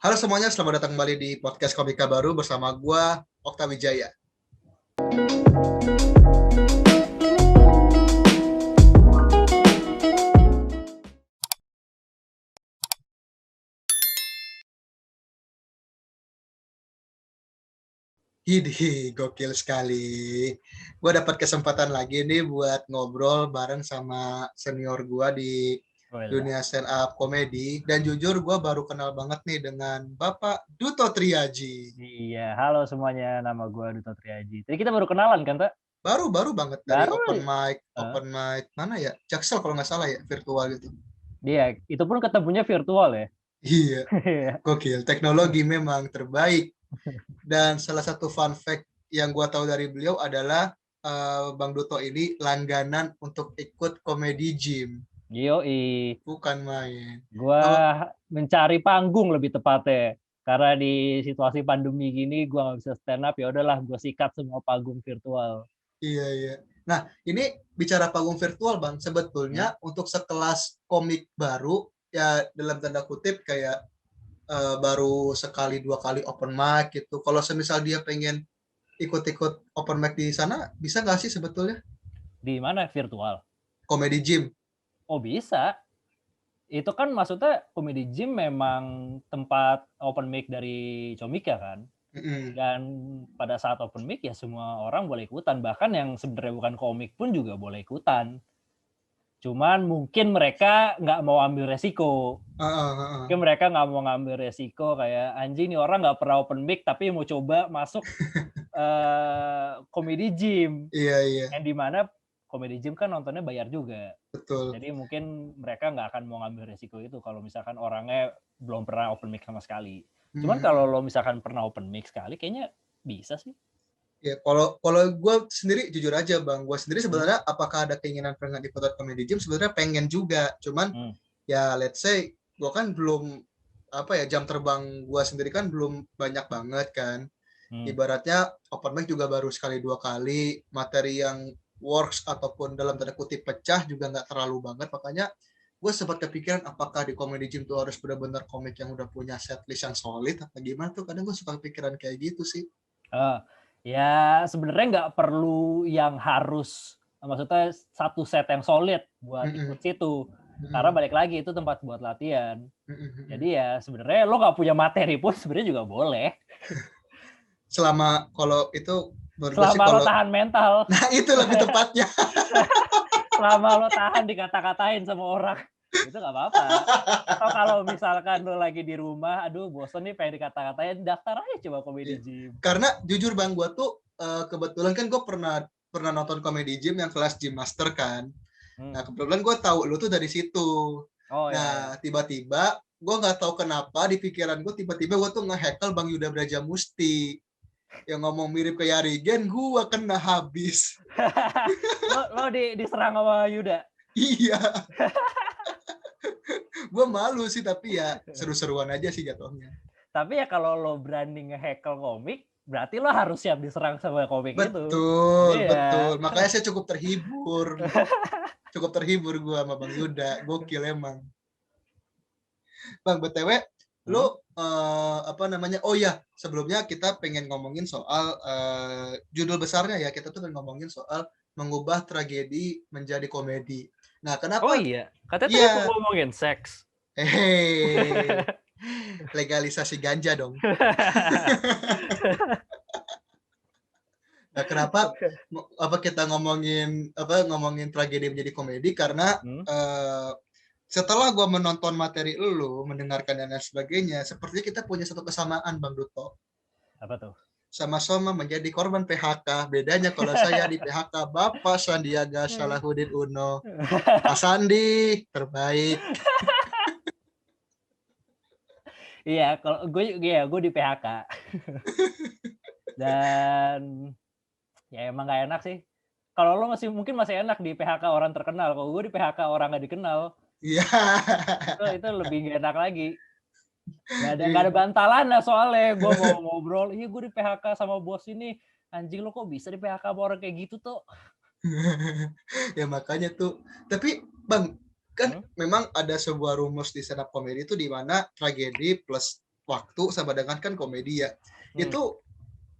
Halo semuanya, selamat datang kembali di podcast Komika Baru bersama gua Okta Wijaya. Hidih, gokil sekali. Gua dapat kesempatan lagi nih buat ngobrol bareng sama senior gua di Wala. dunia stand up komedi. Dan jujur gua baru kenal banget nih dengan Bapak Duto Triaji. Iya, halo semuanya, nama gua Duto Triaji. Tadi kita baru kenalan kan, Tak? Baru banget dari Baru heeh, open mic mana ya? Jaksel kalau nggak salah ya, virtual gitu. iya, itu pun ketemunya virtual ya? Iya, Iya. gokil. Teknologi memang terbaik. Dan salah satu fun fact yang gue tahu dari beliau adalah Bang Duto ini langganan untuk ikut komedi gym. Yoi, Bukan main. gua Kalau mencari panggung lebih tepatnya. Karena di situasi pandemi gini gua nggak bisa stand up, ya udahlah gua sikat semua panggung virtual. iya. Nah, ini bicara panggung virtual, Bang. Sebetulnya Hmm? untuk sekelas komik baru ya dalam tanda kutip kayak baru sekali dua kali open mic gitu. Kalau semisal dia pengen ikut-ikut open mic di sana, bisa nggak sih sebetulnya? Di mana virtual? Komedi gym. Oh bisa. Itu kan maksudnya Comedy Gym memang tempat open mic dari Comika kan? Mm-mm. Dan pada saat open mic ya semua orang boleh ikutan, bahkan yang sebenarnya bukan komik pun juga boleh ikutan. Cuman mungkin mereka nggak mau ambil resiko. Mungkin mereka nggak mau ngambil resiko kayak, "Anjing nih orang nggak pernah open mic tapi mau coba masuk, comedy gym." Iya, Yang di mana comedy gym kan nontonnya bayar juga. betul. Jadi mungkin mereka nggak akan mau ngambil resiko itu kalau misalkan orangnya belum pernah open mic sama sekali. Cuman kalau Mhm. lo misalkan pernah open mic sekali kayaknya bisa sih. Ya, kalau gue sendiri jujur aja bang, gue sendiri Mmm, sebenarnya apakah ada keinginan pengen ikutan comedy gym? Sebenarnya pengen juga, cuman mmm, ya let's say gue kan belum apa ya jam terbang gue sendiri kan belum banyak banget kan. mmm. Ibaratnya open mic juga baru sekali dua kali, materi yang works ataupun dalam tanda kutip pecah juga nggak terlalu banget, makanya gue sempat kepikiran apakah di comedy gym tuh harus benar-benar komik yang udah punya setlist yang solid atau gimana tuh, kadang gue suka kepikiran kayak gitu sih. Heeh. Ya sebenarnya nggak perlu yang harus maksudnya satu set yang solid buat ikut Mm-mm. situ. Karena Mm-mm. balik lagi itu tempat buat latihan. Mm-mm. Jadi ya sebenarnya lo nggak punya materi pun sebenarnya juga boleh, Selama kalau itu menurut gue sih selama lo kalau tahan mental. nah itu lebih tepatnya. Selama lo tahan dikata-katain sama orang, itu nggak apa-apa. Atau kalau misalkan lo lagi di rumah, "Aduh bosen nih pengen dikata-katain," daftar aja coba comedy Iya. gym. Karena jujur bang gue tuh kebetulan kan gue pernah pernah nonton komedi gym yang kelas gym master kan. Mmm. Nah kebetulan gue tahu lu tuh dari situ. Oh ya ya. Nah tiba-tiba gue nggak tahu kenapa di pikiran gue tiba-tiba gue tuh nge-heckle Bang Yuda Brajamusti yang ngomong mirip ke Yarigen, gue kena habis. Lo diserang sama Yuda? Iya, gue malu sih tapi ya seru-seruan aja sih jatuhnya. Tapi ya kalau lo berani nge-heckle komik, berarti lo harus siap diserang sama komik itu. Betul. Iya. Makanya saya cukup terhibur. Cukup terhibur gue sama Bang Yuda. Gokil emang. Bang, BTW, lu Hmm? apa namanya? Oh ya, sebelumnya kita pengen ngomongin soal judul besarnya ya. Kita tuh pengen ngomongin soal mengubah tragedi menjadi komedi. Nah, Oh kenapa? iya, katanya tadi mau Iya, ngomongin seks. hehe, legalisasi ganja dong. Nah, kenapa apa kita ngomongin tragedi menjadi komedi karena Hmm? setelah gue menonton materi lu, mendengarkan dan lain sebagainya, sepertinya kita punya satu kesamaan Bang Duto. Apa tuh? Sama-sama menjadi korban PHK. Bedanya kalau saya di PHK Bapak Sandiaga Salahuddin Uno. Pak Sandi, terbaik. Iya, kalau gue di PHK dan ya emang nggak enak sih. Kalau lo mungkin masih enak di PHK orang terkenal, kalau gue di PHK orang nggak dikenal, Iya. itu lebih nggak enak lagi. Nggak ada bantalannya soalnya, gue mau ngobrol, "Iya gue di PHK sama bos ini." "Anjing lo kok bisa di PHK sama orang kayak gitu tuh?" Ya makanya tuh. Tapi Bang, kan Hmm? memang ada sebuah rumus di stand up comedy itu di mana tragedi plus waktu sama dengan kan komedi ya. Itu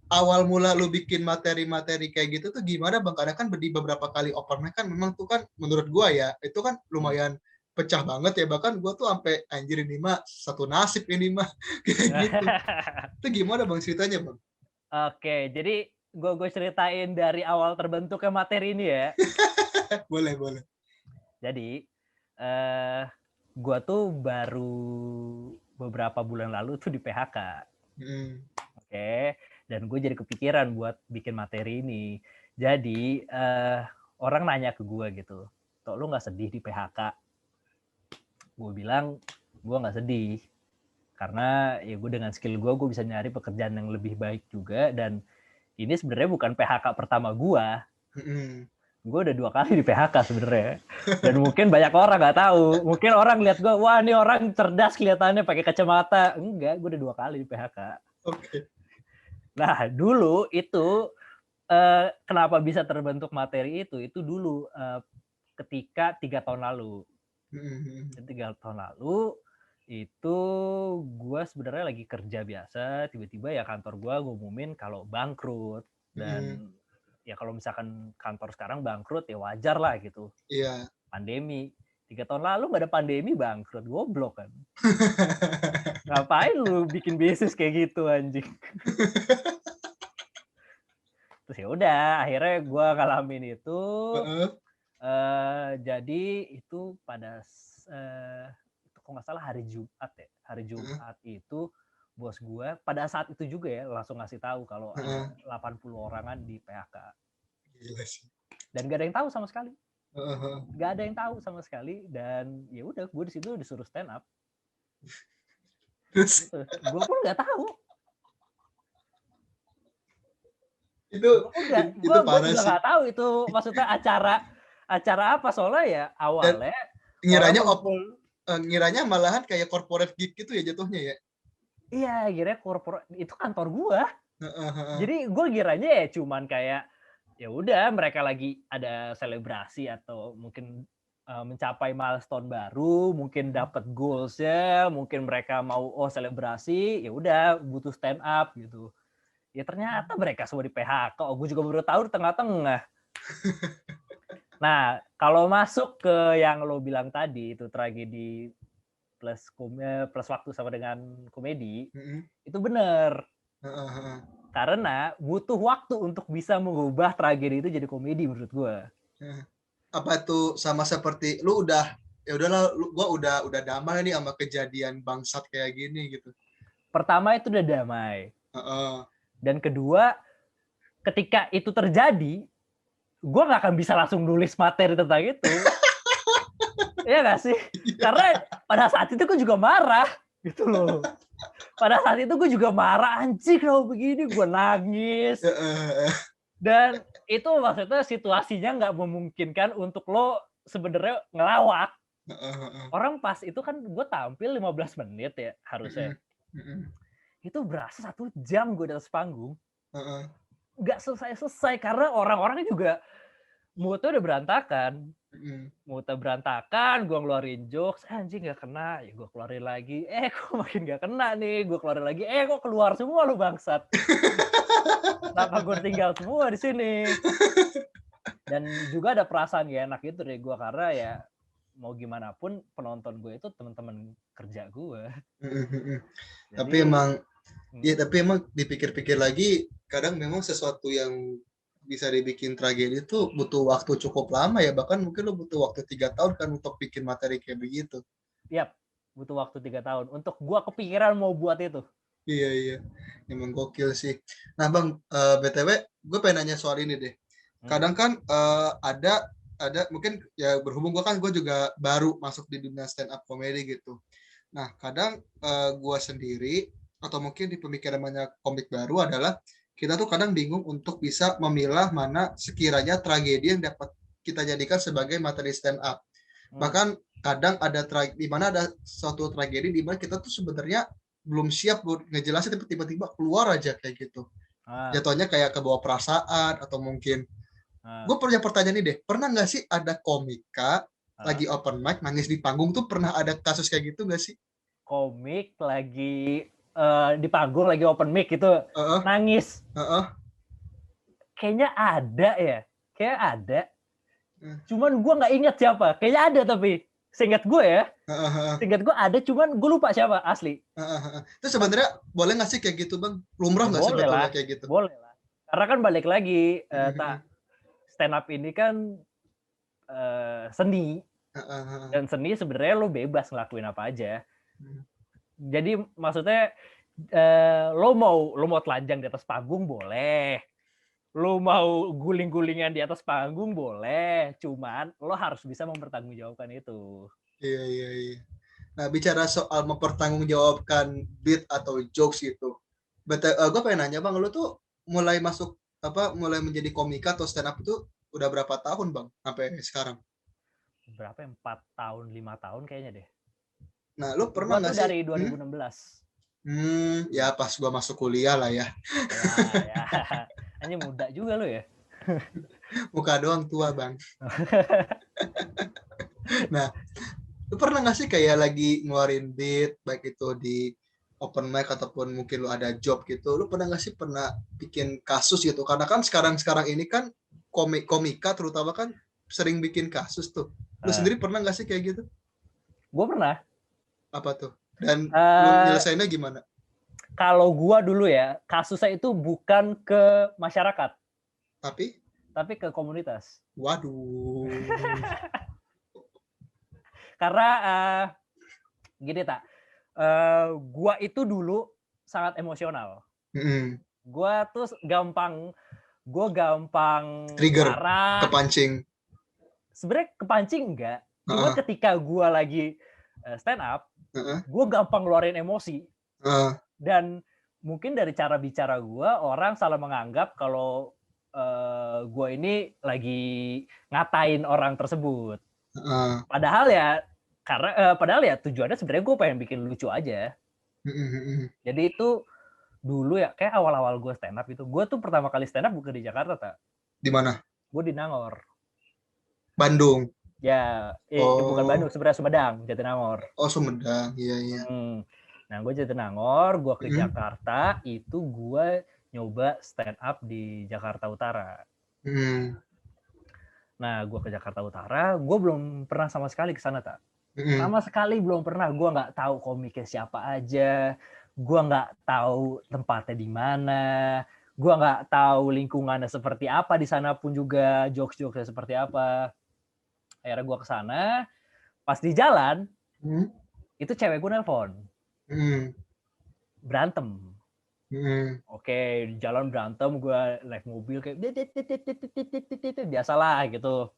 awal mula lu bikin materi-materi kayak gitu tuh gimana Bang? Karena kan di beberapa kali open mic kan memang tuh kan menurut gua ya, itu kan lumayan pecah banget ya. Bahkan gua tuh sampai anjir ini mah satu nasib ini mah kayak gitu. Itu gimana Bang ceritanya Bang? Oke, jadi gue ceritain dari awal terbentuknya materi ini ya. Boleh. Jadi gue tuh baru beberapa bulan lalu tuh di PHK. Oke, dan gue jadi kepikiran buat bikin materi ini. Jadi orang nanya ke gue gitu, "Tok, lu nggak sedih di PHK?" Gue bilang gue nggak sedih, karena ya gue dengan skill gue bisa nyari pekerjaan yang lebih baik juga, dan ini sebenarnya bukan PHK pertama gue. Gue udah 2 kali di PHK sebenarnya, dan mungkin banyak orang nggak tahu. Mungkin orang lihat gue, wah ini orang cerdas kelihatannya pakai kacamata. Enggak, gue udah 2 kali di PHK. Oke. Nah dulu itu kenapa bisa terbentuk materi itu dulu ketika 3 tahun lalu. 3 tahun lalu itu gue sebenarnya lagi kerja biasa, tiba-tiba ya kantor gue ngumumin kalau bangkrut. Dan ya kalau misalkan kantor sekarang bangkrut ya wajar lah gitu. Iya. Pandemi. 3 tahun lalu nggak ada pandemi bangkrut, goblok kan. Ngapain lu bikin bisnis kayak gitu anjing. Terus ya udah, akhirnya gue ngalamin itu. Jadi itu pada kok nggak salah hari Jumat ya. Hari Jumat itu bos gue pada saat itu juga ya langsung ngasih tahu kalau ada 80 orangan di PHK. Gila sih. Dan gak ada yang tahu sama sekali. Gak ada yang tahu sama sekali, dan ya udah gue di situ disuruh stand up. Terus gue pun nggak tahu. Itu parah sih. Gue nggak tahu itu maksudnya acara apa, soalnya ya awalnya ngiranya malahan kayak corporate gig gitu ya jatuhnya ya. Iya, kira corporate itu kantor gue. Jadi gue kiranya ya cuman kayak ya udah mereka lagi ada selebrasi atau mungkin mencapai milestone baru, mungkin dapat goals-nya, mungkin mereka mau selebrasi, ya udah butuh stand up gitu. Ya ternyata mereka semua di PHK. Gue juga baru tahu di tengah-tengah. Nah, kalau masuk ke yang lo bilang tadi itu tragedi plus waktu sama dengan komedi, itu benar. Karena butuh waktu untuk bisa mengubah tragedi itu jadi komedi menurut gue. Apa tuh sama seperti lu udah ya udahlah, gue udah damai nih sama kejadian bangsat kayak gini gitu. Pertama itu udah damai. Dan kedua, ketika itu terjadi, gue nggak akan bisa langsung nulis materi tentang itu. Iya nggak sih? Karena pada saat itu gue juga marah gitu loh. Pada saat itu gue juga marah, anjing kalau begini, gue nangis. Dan itu maksudnya situasinya nggak memungkinkan untuk lo sebenarnya ngelawak. Orang pas itu kan gue tampil 15 menit ya harusnya. Itu berasa 1 jam gue di atas panggung. Nggak selesai karena orang-orangnya juga moodnya udah berantakan. Moodnya berantakan, gue ngeluarin jokes, anjing nggak kena, ya gue keluarin lagi, kok makin nggak kena nih, gue keluarin lagi, kok keluar semua lu bangsat. Kenapa gue tinggal semua di sini? Dan juga ada perasaan gak enak gitu deh gue, karena ya mau gimana pun penonton gue itu teman-teman kerja gue. Tapi emang dipikir-pikir lagi, kadang memang sesuatu yang bisa dibikin tragedi itu butuh waktu cukup lama ya, bahkan mungkin lo butuh waktu 3 tahun kan untuk bikin materi kayak begitu. Yap, butuh waktu 3 tahun untuk gue kepikiran mau buat itu. Iya, emang gokil sih. Nah Bang, BTW gue pengen nanya soal ini deh. Kadang kan ada mungkin ya berhubung gue juga baru masuk di dunia stand up comedy gitu. Nah kadang gue sendiri atau mungkin di pemikiran banyak komik baru adalah kita tuh kadang bingung untuk bisa memilah mana sekiranya tragedi yang dapat kita jadikan sebagai materi stand up. Bahkan kadang ada di mana ada suatu tragedi di mana kita tuh sebenarnya belum siap buat ngejelasin, tiba-tiba keluar aja kayak gitu. Jatuhnya kayak kebawa perasaan atau mungkin. Gue punya pertanyaan nih deh, pernah nggak sih ada komika lagi open mic nangis di panggung tuh, pernah ada kasus kayak gitu nggak sih? Komik lagi di panggung lagi open mic gitu nangis. Kayaknya ada ya. Kayak ada. Cuman gue nggak ingat siapa. Kayaknya ada tapi seingat gue ya. Seingat gue ada, cuman gue lupa siapa asli. Itu sebenarnya boleh nggak sih kayak gitu bang? Lumrah nggak sebetulnya kayak gitu? Boleh lah. Karena kan balik lagi, stand up ini kan seni. Dan seni sebenarnya lo bebas ngelakuin apa aja. Jadi maksudnya lo mau telanjang di atas panggung boleh. Lo mau guling-gulingan di atas panggung boleh. Cuman lo harus bisa mempertanggungjawabkan itu. Iya. Nah, bicara soal mempertanggungjawabkan beat atau jokes gitu. Gue pengen nanya bang, lo tuh mulai menjadi komika atau stand up itu udah berapa tahun bang sampai sekarang? Berapa? 4 tahun, 5 tahun kayaknya deh. Nah, lo pernah nggak sih? Dari 2016. Ya pas gue masuk kuliah lah ya. Ya. Hanya muda juga lo ya. Muka doang tua bang. Nah, lu pernah nggak sih kayak lagi ngeluarin beat, baik itu di open mic ataupun mungkin lu ada job gitu, lu pernah nggak sih bikin kasus gitu? Karena kan sekarang ini kan komika terutama kan sering bikin kasus tuh. Lu sendiri pernah nggak sih kayak gitu? Gue pernah. Apa tuh? Dan lu nyelesainnya gimana? Kalau gua dulu ya, kasusnya itu bukan ke masyarakat. Tapi ke komunitas. Waduh. Karena gini tak, gua itu dulu sangat emosional. Gua tuh gampang trigger, marah. kepancing. Sebenarnya kepancing enggak. Cuma ketika gua lagi stand up, gua gampang ngeluarin emosi. Dan mungkin dari cara bicara gua, orang salah menganggap kalau gua ini lagi ngatain orang tersebut. Padahal ya tujuannya sebenarnya gue pengen bikin lucu aja. Jadi itu dulu ya kayak awal-awal gue stand up itu. Gue tuh pertama kali stand up bukan di Jakarta, tak? Di mana? Gue di Nangor. Bandung. Ya, bukan Bandung, sebenarnya Sumedang, Jatinangor. Oh, Sumedang. Iya. Nah, gue Jatinangor, gue ke Jakarta, itu gue nyoba stand up di Jakarta Utara. Nah, gue ke Jakarta Utara, gue belum pernah sama sekali ke sana, tak? Sama sekali belum pernah. Gue nggak tahu komiknya siapa aja, gue nggak tahu tempatnya di mana, gue nggak tahu lingkungannya seperti apa di sana pun juga, jokes-jokesnya seperti apa. Akhirnya gue ke sana, pas di jalan, itu cewek gue nelpon, berantem. Oke, jalan berantem, gue naik mobil kayak biasalah gitu.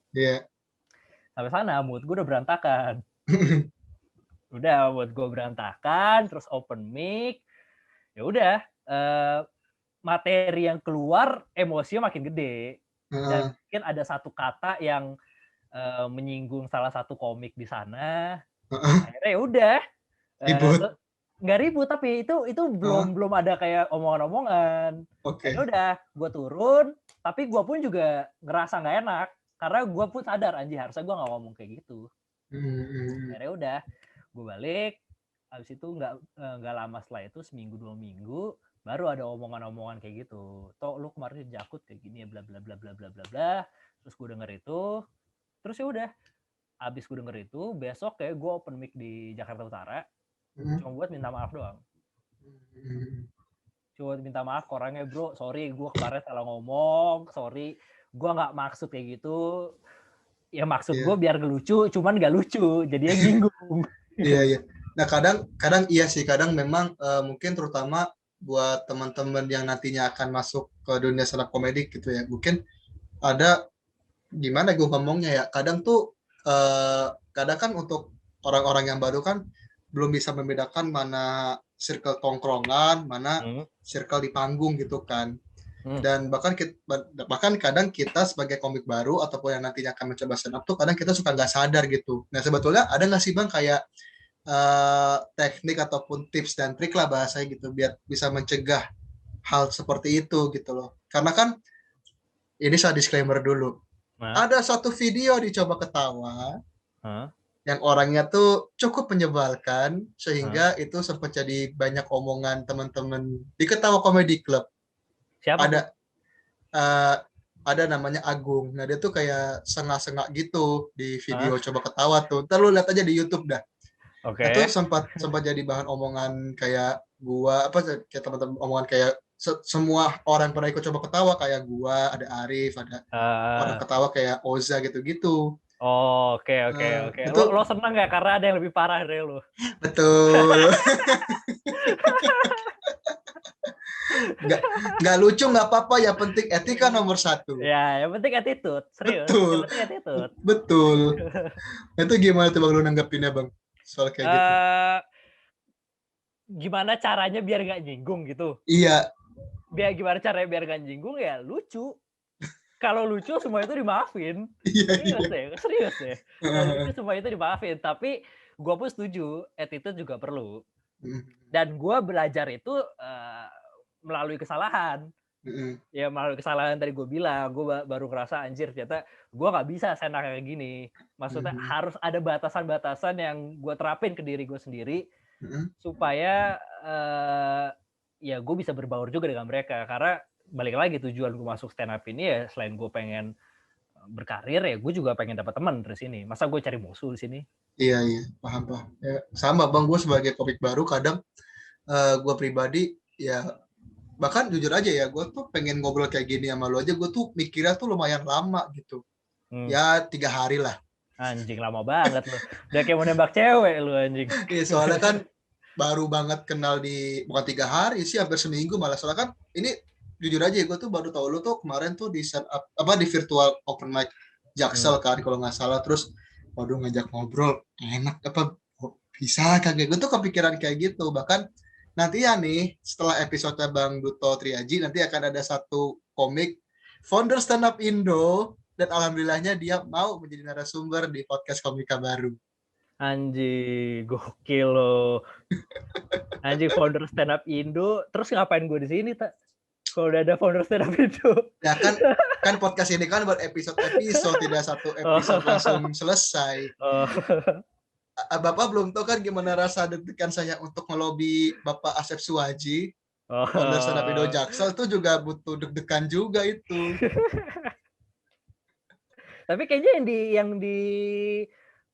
Sampai sana mood gue udah berantakan. Mood gue berantakan, terus open mic. Ya udah, materi yang keluar emosinya makin gede. Dan mungkin ada satu kata yang menyinggung salah satu komik di sana. Akhirnya ya udah. Nggak ribut, tapi itu belum ada kayak omongan-omongan. Ya udah, gue turun, tapi gue pun juga ngerasa nggak enak karena gue pun sadar anjir harusnya gue nggak ngomong kayak gitu. Akhirnya udah, gue balik. Habis itu nggak lama setelah itu, seminggu 2 minggu baru ada omongan-omongan kayak gitu. Toh lu kemarin di Jakut kayak gini ya, bla bla bla bla bla bla bla. Terus gue denger itu, terus ya udah. Abis gue denger itu, besok kayak gue open mic di Jakarta Utara. Cuma buat minta maaf doang. Cuma minta maaf ke orangnya, bro, sorry gue kemarin salah ngomong, sorry gue nggak maksud kayak gitu. Ya maksud gue biar lucu, cuman nggak lucu, jadinya nyinggung. Iya. Nah kadang iya sih, kadang memang mungkin terutama buat teman-teman yang nantinya akan masuk ke dunia stand up komedi gitu ya, mungkin ada gimana gue ngomongnya ya, kadang kan untuk orang-orang yang baru kan belum bisa membedakan mana circle tongkrongan, mana circle di panggung gitu kan. Dan bahkan kadang kita sebagai komik baru ataupun yang nantinya akan mencoba stand up tuh kadang kita suka nggak sadar gitu. Nah sebetulnya ada nggak sih bang kayak teknik ataupun tips dan trik lah bahasanya gitu biar bisa mencegah hal seperti itu gitu loh. Karena kan ini saya disclaimer dulu. Ada satu video dicoba ketawa yang orangnya tuh cukup menyebalkan sehingga itu sempat jadi banyak omongan teman-teman di Ketawa Comedy Club. Siapa ada tuh? Ada namanya Agung. Nah dia tuh kayak sengak-sengak gitu di video Coba Ketawa tuh. Ntar lu lihat aja di YouTube dah. Oke. Nah, itu sempat jadi bahan omongan kayak gua kayak teman-teman omongan kayak semua orang pernah ikut Coba Ketawa kayak gua, ada Arif, ada orang ketawa kayak Oza gitu-gitu. Oke. Itu Lo seneng ya karena ada yang lebih parah dari lo? Betul. Nggak lucu nggak apa-apa, ya penting etika nomor 1. Ya, yang penting attitude, serius. Betul. Yang penting attitude. Betul. Itu gimana tuh Bang lu nanggepinnya Bang? Soal kayak gitu. Gimana caranya biar nggak nyinggung gitu? Iya. Gimana caranya biar nggak nyinggung ya lucu. Kalau lucu semua itu dimaafin. Iya. Serius deh. Kalau lucu semua itu dimaafin. Tapi gue pun setuju, attitude juga perlu. Dan gue belajar itu melalui kesalahan. Ya melalui kesalahan tadi gue bilang, gue baru ngerasa anjir ternyata gue nggak bisa senang kayak gini. Maksudnya harus ada batasan-batasan yang gue terapin ke diri gue sendiri supaya ya gue bisa berbaur juga dengan mereka. Karena balik lagi tujuan gue masuk stand up ini ya selain gue pengen berkarir ya gue juga pengen dapat teman dari sini. Masa gue cari musuh di sini? Iya paham. Ya, sama Bang, gue sebagai komik baru kadang gue pribadi ya bahkan jujur aja ya gue tuh pengen ngobrol kayak gini sama lo aja gue tuh mikirnya tuh lumayan lama gitu. Ya 3 hari lah. Anjing lama banget lo. Udah kayak mau nembak cewek lu anjing. Iya soalnya kan baru banget kenal bukan 3 hari sih, hampir seminggu malah. Soalnya kan ini jujur aja gue tuh baru tahu lu tuh kemarin tuh di set up di virtual open mic Jaksel kan kalau nggak salah. Terus waduh ngajak ngobrol enak bisa kagak, gue tuh kepikiran kayak gitu. Bahkan nanti ya nih setelah episode Bang Duto Triaji nanti akan ada satu komik founder stand up Indo dan alhamdulillahnya dia mau menjadi narasumber di podcast Komika Baru. Anjing, gokil lo. Anjing founder stand up Indo, terus ngapain gue di sini tak? Kalau udah ada founder stand up Indo. Ya kan podcast ini kan buat episode tidak satu episode langsung selesai. Bapak belum tahu kan gimana rasa deg-degan saya untuk melobi Bapak Asep Suwaji, founder stand up Indo Jaksel, itu juga butuh deg-degan juga itu. Tapi kayaknya yang di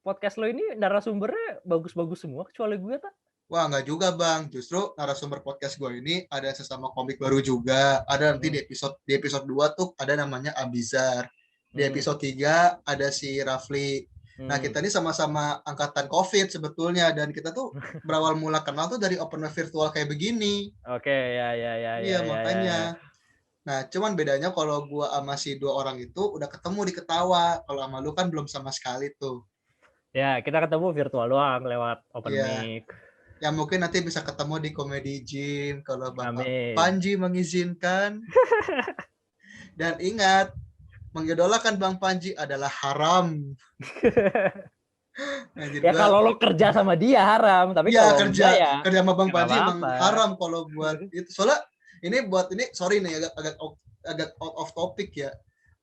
podcast lo ini narasumbernya bagus-bagus semua kecuali gue tak? Wah nggak juga Bang, justru narasumber podcast gue ini ada sesama komik baru juga. Ada nanti di episode 2 tuh ada namanya Abizar. Di episode 3 ada si Rafli. Nah kita ini sama-sama angkatan COVID sebetulnya, dan kita tuh berawal mula kenal tuh dari open mic virtual kayak begini. Oke, ya. Iya makanya. Nah cuman bedanya kalau gue sama si 2 orang itu udah ketemu di Ketawa. Kalau sama lu kan belum sama sekali tuh. Ya kita ketemu virtual doang lewat open mic. Ya mungkin nanti bisa ketemu di Comedy Gym kalau Bapak Panji mengizinkan. Dan ingat, mengidolakan Bang Panji adalah haram. Ya kalau lo kerja sama dia haram, tapi ya, kalau kerja sama Bang Panji emang haram kalau buat itu. Soalnya ini sorry nih agak out of topic ya.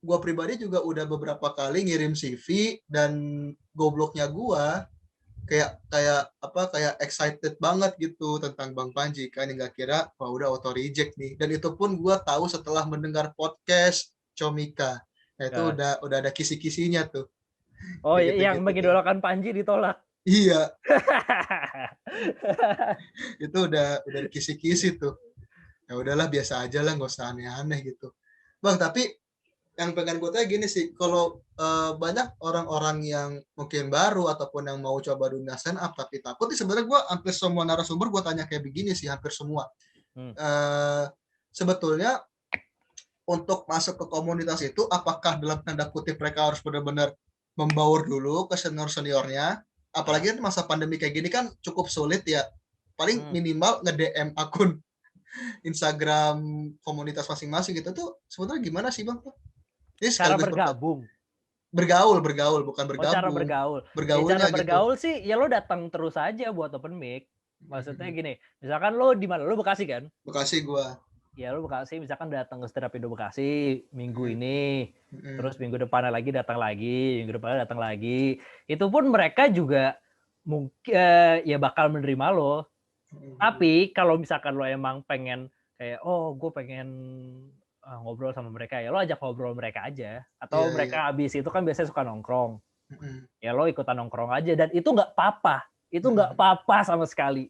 Gua pribadi juga udah beberapa kali ngirim CV dan gobloknya gua kayak excited banget gitu tentang Bang Panji kan, nggak kira udah auto reject nih. Dan itu pun gue tahu setelah mendengar podcast Comika. Nah itu udah ada kisi-kisinya tuh. Oh iya, yang mengidolakan Panji ditolak. Iya. Itu udah kisi-kisi tuh. Ya udahlah biasa aja lah, nggak usah aneh-aneh gitu. Bang, tapi yang pengen gue tanya gini sih, kalau banyak orang-orang yang mungkin baru ataupun yang mau coba dunia stand up tapi takut, sebenarnya gue hampir semua narasumber gue tanya kayak begini sih, hampir semua. Sebetulnya untuk masuk ke komunitas itu, apakah dalam tanda kutip mereka harus benar-benar membaur dulu ke senior-seniornya? Apalagi masa pandemi kayak gini kan cukup sulit ya. Paling minimal nge-DM akun Instagram komunitas masing-masing gitu tuh sebetulnya gimana sih Bang? Cara bergabung. Bergaul bukan bergabung. Cara bergaul. Bergaulnya cara bergaul gitu. Sih ya lo datang terus aja buat open mic. Maksudnya gini, misalkan lo di mana? Lo Bekasi kan? Bekasi gua. Ya lu Bekasi misalkan datang ke stand up Indo Bekasi minggu ini, terus minggu depannya lagi datang lagi, minggu depannya datang lagi. Itu pun mereka juga mungkin ya bakal menerima lo. Tapi kalau misalkan lo emang pengen kayak gue pengen ngobrol sama mereka, ya lo ajak ngobrol mereka aja. Atau mereka habis itu kan biasanya suka nongkrong. Ya lo ikutan nongkrong aja dan itu nggak apa-apa. Itu nggak apa-apa sama sekali.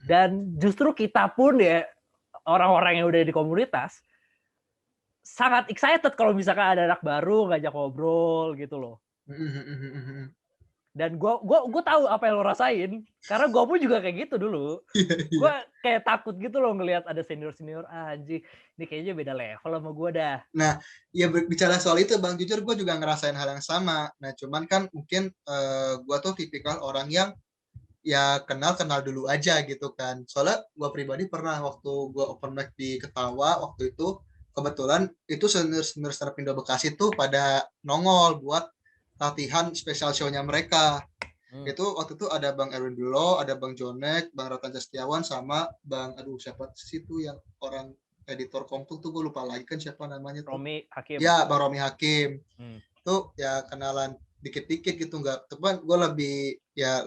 Dan justru kita pun ya orang-orang yang udah di komunitas sangat excited kalau misalkan ada anak baru ngajak ngobrol gitu loh. Dan gue tahu apa yang lo rasain karena gue pun juga kayak gitu dulu. Gue kayak takut gitu loh ngelihat ada senior anjing ini kayaknya beda level sama gue dah. Nah, ya bicara soal itu Bang, jujur gue juga ngerasain hal yang sama. Nah, cuman kan mungkin gue tuh tipikal orang yang ya kenal dulu aja gitu kan. Soalnya gue pribadi pernah waktu gue open mic di Ketawa waktu itu, kebetulan itu senior stand up Indo Bekasi tuh pada nongol buat latihan special show-nya mereka. Itu waktu itu ada Bang Erwin Dulo, ada Bang Jonek, Bang Ratan Setiawan, sama Bang siapa sih itu yang orang editor Kompu tuh gue lupa lagi kan siapa namanya tuh. Romi Hakim. Ya, Bang Romi Hakim. Tuh ya kenalan dikit-dikit gitu, nggak teman, gue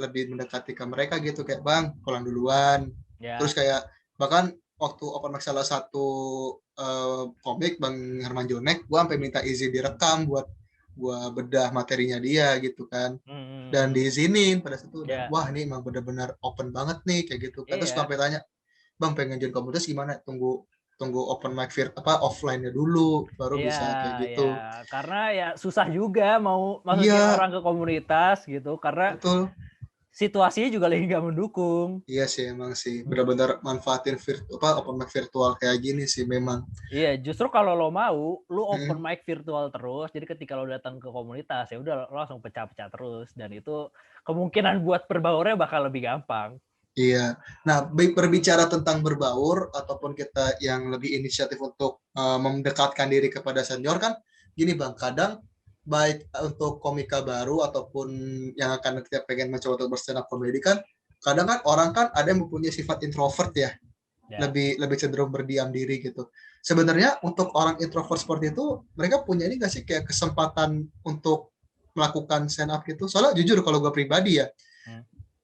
lebih mendekati ke mereka gitu, kayak Bang pulang duluan. Terus kayak bahkan waktu open mic salah satu komik Bang Herman Jonek, gue sampai minta izin direkam buat gue bedah materinya dia gitu kan. Dan diizinin pada saat itu, wah ini emang benar-benar open banget nih kayak gitu kan. Terus sampai tanya, Bang pengen join komunitas gimana? Tunggu open mic offline-nya dulu baru bisa kayak gitu. Ya, karena ya susah juga mau masukin orang ke komunitas gitu karena betul. Situasinya juga lagi nggak mendukung. Iya sih emang sih benar-benar manfaatin open mic virtual kayak gini sih memang. Iya, justru kalau lo mau, lo open mic virtual terus. Jadi ketika lo datang ke komunitas ya udah lo langsung pecah-pecah terus dan itu kemungkinan buat berbaurnya bakal lebih gampang. Iya. Nah, berbicara tentang berbaur ataupun kita yang lebih inisiatif untuk mendekatkan diri kepada senior kan, gini Bang, kadang baik untuk komika baru ataupun yang akan kita pengen mencoba untuk berstand up comedy kan, kadang kan orang kan ada yang mempunyai sifat introvert ya. Lebih cenderung berdiam diri gitu. Sebenarnya untuk orang introvert seperti itu, mereka punya ini nggak sih kayak kesempatan untuk melakukan stand up gitu? Soalnya jujur kalau gue pribadi ya,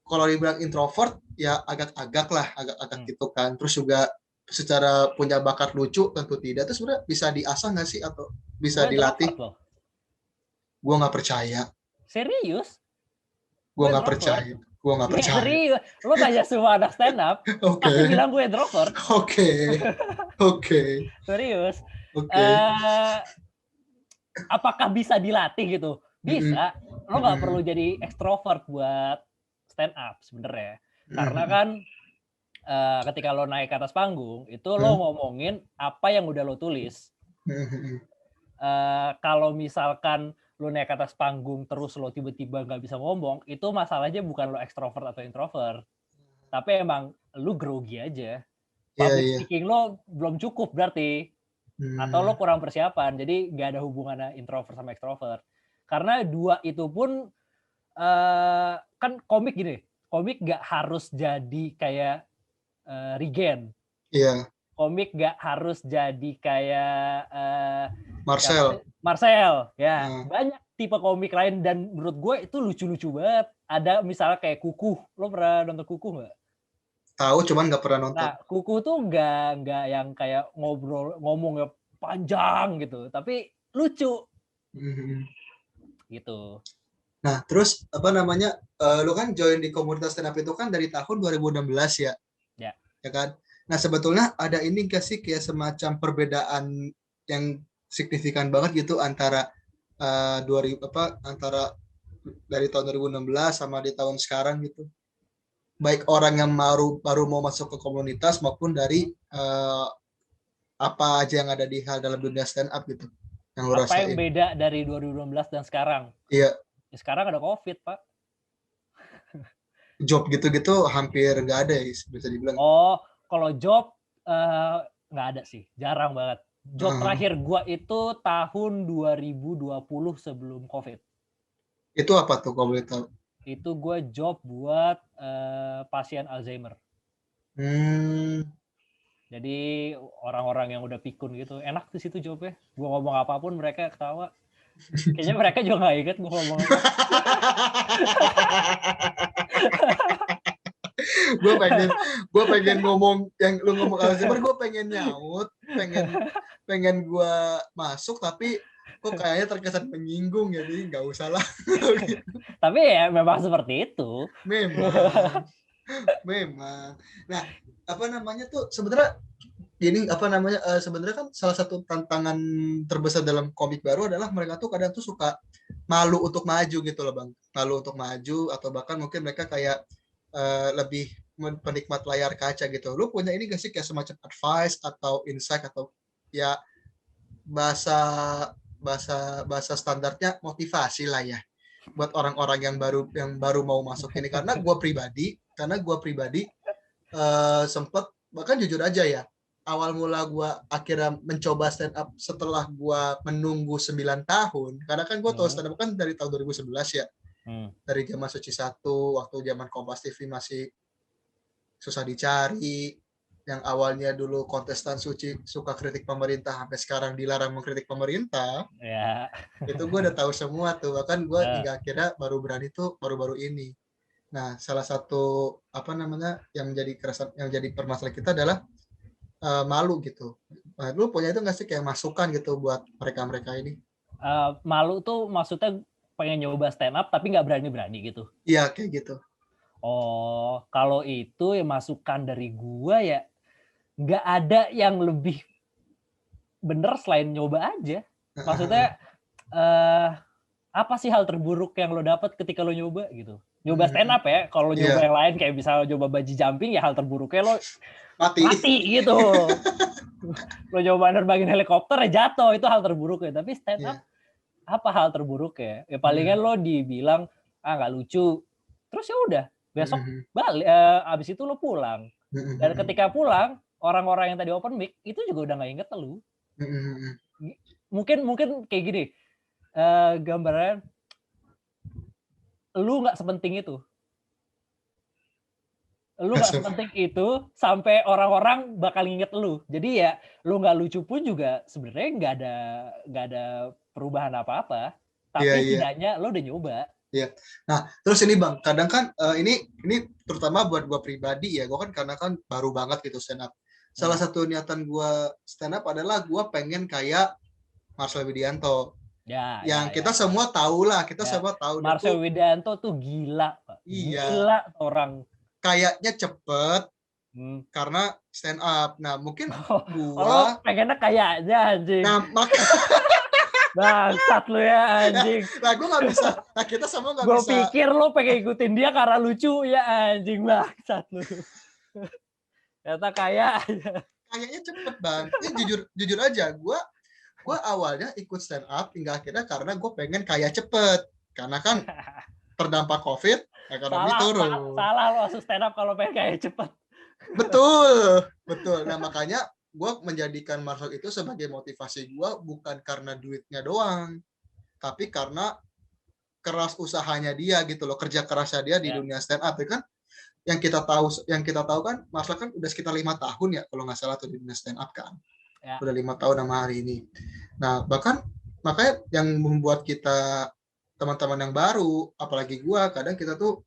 kalau dibilang introvert ya agak-agak lah, agak-agak gitu kan. Terus juga secara punya bakat lucu tentu tidak. Itu sebenarnya bisa diasah nggak sih atau bisa dilatih? Gue nggak percaya. Serius? Gue nggak percaya. Gue nggak percaya. Serius? Lo tanya semua anak stand up, pasti bilang gue introvert. Oke. Serius? Apakah bisa dilatih gitu? Bisa. Lo nggak perlu jadi ekstrovert buat stand up sebenarnya. Karena kan ketika lo naik ke atas panggung, itu lo ngomongin apa yang udah lo tulis. Kalau misalkan lo naik ke atas panggung terus lo tiba-tiba nggak bisa ngomong, itu masalahnya bukan lo ekstrovert atau introvert. Tapi emang lo grogi aja. Public speaking lo belum cukup berarti. Atau lo kurang persiapan. Jadi nggak ada hubungannya introvert sama ekstrovert. Karena dua itu pun kan komik gini. Komik nggak harus jadi kayak Regen. Iya. Komik nggak harus jadi kayak Marcel. Ya. Banyak tipe komik lain dan menurut gue itu lucu-lucu banget. Ada misalnya kayak Kukuh. Lo pernah nonton Kukuh nggak? Tahu, cuman nggak pernah nonton. Nah, Kukuh tuh nggak yang kayak ngomongnya panjang gitu, tapi lucu. Gitu. Nah, terus apa namanya? Lo kan join di komunitas stand up itu kan dari tahun 2016 ya? Ya. Ya kan? Nah, sebetulnya ada ini nggak sih kayak semacam perbedaan yang signifikan banget gitu antara antara dari tahun 2016 sama di tahun sekarang gitu? Baik orang yang baru mau masuk ke komunitas maupun dari apa aja yang ada di hal dalam dunia stand up gitu. Yang apa rasain. Yang beda dari 2016 dan sekarang? Iya. Ya, sekarang ada COVID, Pak. Job gitu-gitu hampir nggak ada ya, bisa dibilang. Oh, kalau job nggak ada sih, jarang banget. Job terakhir gua itu tahun 2020 sebelum COVID. Itu apa tuh kalau boleh tahu? Itu gue job buat pasien Alzheimer. Jadi orang-orang yang udah pikun gitu, enak di situ jawabnya. Gue ngomong apapun mereka ketawa. Kayaknya mereka juga nggak inget gue ngomong apa. gue pengen ngomong yang lu ngomong Alzheimer, gue pengen nyaut, pengen gue masuk, tapi kok kayaknya terkesan menyinggung, jadi nggak usah lah. Tapi ya memang seperti itu. Memang. Nah, apa namanya tuh sebenarnya ini apa namanya sebenarnya kan salah satu tantangan terbesar dalam komik baru adalah mereka tuh kadang tuh suka malu untuk maju gitu loh Bang. Malu untuk maju atau bahkan mungkin mereka kayak lebih penikmat layar kaca gitu. Lu punya ini gak sih kayak semacam advice atau insight atau ya bahasa standarnya motivasi lah ya buat orang-orang yang baru mau masuk ini, karena gue pribadi sempet, bahkan jujur aja ya, awal mula gue akhirnya mencoba stand up setelah gue menunggu 9 tahun, karena kan gue tahu stand up kan dari tahun 2011 ya, dari zaman Suci 1, waktu zaman Kompas TV masih susah dicari, yang awalnya dulu kontestan Suci suka kritik pemerintah sampai sekarang dilarang mengkritik pemerintah, ya. Itu gue udah tahu semua tuh, bahkan gue hingga akhirnya baru berani tuh baru-baru ini. Nah, salah satu apa namanya yang jadi permasalahan kita adalah malu gitu. Nah, lu punya itu nggak sih kayak masukan gitu buat mereka ini? Malu tuh maksudnya pengen nyoba stand up tapi nggak berani-berani gitu? Iya, kayak gitu. Oh, kalau itu ya masukan dari gua ya nggak ada yang lebih bener selain nyoba aja. Maksudnya apa sih hal terburuk yang lo dapat ketika lo nyoba gitu? Nyoba stand up ya. Kalau nyoba yang lain kayak misalnya nyoba bungee jumping ya hal terburuknya lo mati gitu. Lo nyoba nerbangin helikopter ya jatuh, itu hal terburuknya. Tapi stand up apa hal terburuknya? Ya palingan lo dibilang nggak lucu. Terus ya udah, besok balik abis itu lo pulang. Dan ketika pulang, orang-orang yang tadi open mic itu juga udah nggak inget lo. Mungkin kayak gini, gambaran lu nggak sepenting itu. Lu nggak sepenting itu sampai orang-orang bakal nginget lu. Jadi ya lu nggak lucu pun juga sebenarnya nggak ada perubahan apa-apa. Tapi setidaknya lu udah nyoba. Iya. Nah, terus ini Bang, kadang kan ini terutama buat gua pribadi ya, gua kan karena kan baru banget gitu stand up. Salah satu niatan gua stand up adalah gua pengen kayak Marcel Widianto. Yang kita semua tahu lah, semua tahu Marcel Widianto tuh gila, Pak. Iya. Gila orang. Kayaknya cepet karena stand up. Nah, mungkin gua pengennya kayaknya anjing. Nah, bangsat lu ya anjing. Nah, gue nggak bisa. Nah, kita semua nggak bisa. Gue pikir lo pengen ikutin dia karena lucu ya anjing, bangsat lu. Ternyata kayaknya cepet Bang. Ya, jujur aja, gue awalnya ikut stand up hingga akhirnya karena gue pengen kayak cepet. Karena kan terdampak COVID, ekonomi turun. Salah lo masuk stand up kalau pengen kayak cepet. Betul. Nah, makanya gue menjadikan Marcel itu sebagai motivasi gue bukan karena duitnya doang, tapi karena keras usahanya dia gitu loh, kerja kerasnya dia di dunia stand up kan. Yang kita tahu kan Marcel kan udah sekitar 5 tahun ya kalau nggak salah tuh di dunia stand up kan. Udah 5 tahun sama hari ini. Nah, bahkan makanya yang membuat kita teman-teman yang baru, apalagi gue, kadang kita tuh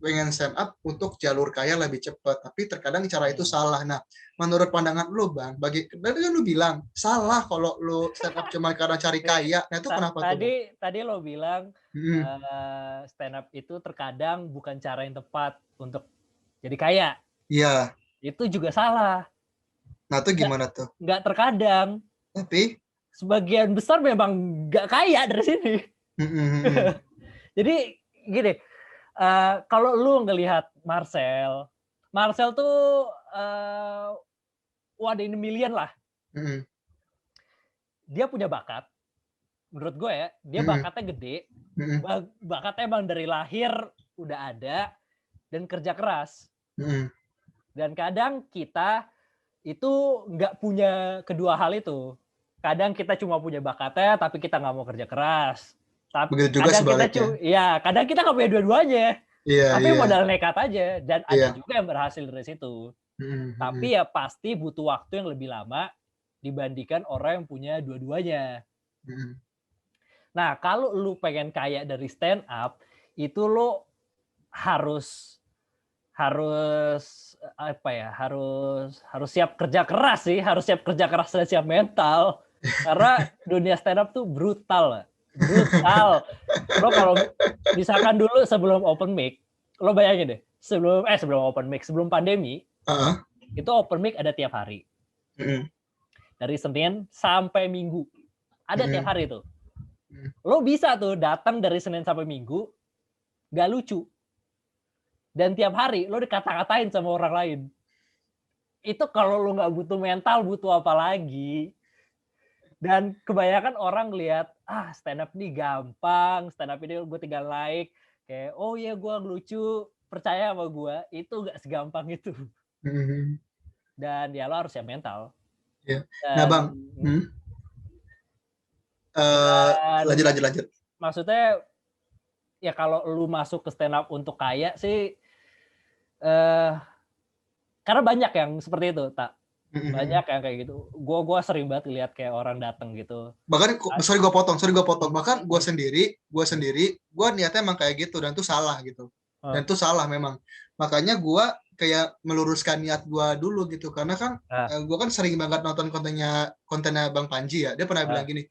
pengen stand up untuk jalur kaya lebih cepat, tapi terkadang cara itu salah. Nah, menurut pandangan lu Bang, tadi lu bilang salah kalau lu stand up cuma karena cari kaya. Nah, itu kenapa tuh? Tadi lo bilang stand up itu terkadang bukan cara yang tepat untuk jadi kaya. Iya. Itu juga salah. Nah, itu gimana tuh? Nggak terkadang. Tapi sebagian besar memang nggak kaya dari sini. Jadi gini, kalau lu ngelihat Marcel tuh one in a million lah. Dia punya bakat, menurut gue ya, dia bakatnya gede, bakatnya emang dari lahir udah ada dan kerja keras. Dan kadang kita itu nggak punya kedua hal itu. Kadang kita cuma punya bakatnya, tapi kita nggak mau kerja keras. Tapi begitu juga sebaliknya. Kadang kita nggak punya dua-duanya. Tapi modal nekat aja. Dan ada juga yang berhasil dari situ. Tapi ya pasti butuh waktu yang lebih lama dibandingkan orang yang punya dua-duanya. Nah, kalau lu pengen kaya dari stand up, itu lu harus apa ya? Harus siap kerja keras sih, harus siap kerja keras dan siap mental. Karena dunia stand up tuh brutal. Brutal. Lo kalau misalkan dulu sebelum open mic, lo bayangin deh, sebelum open mic, sebelum pandemi, itu open mic ada tiap hari. Dari Senin sampai Minggu. Ada tiap hari itu. Lo bisa tuh datang dari Senin sampai Minggu, gak lucu. Dan tiap hari lo dikata-katain sama orang lain. Itu kalau lo gak butuh mental, butuh apa lagi? Dan kebanyakan orang lihat, stand up ini gampang, stand up ini gue tinggal like. Kayak, oh iya gue lucu, percaya sama gue. Itu gak segampang itu. Dan ya lo harus siap mental. Ya. Nah Bang, lanjut. Maksudnya ya kalau lu masuk ke stand up untuk kaya sih, karena banyak yang seperti itu, tak banyak yang kayak gitu. Gue sering banget lihat kayak orang datang gitu. Bahkan sorry gue potong. Bahkan gue sendiri niatnya emang kayak gitu dan itu salah gitu. Dan itu salah memang. Makanya gue kayak meluruskan niat gue dulu gitu karena kan gue kan sering banget nonton kontennya Bang Panji ya. Dia pernah bilang gini,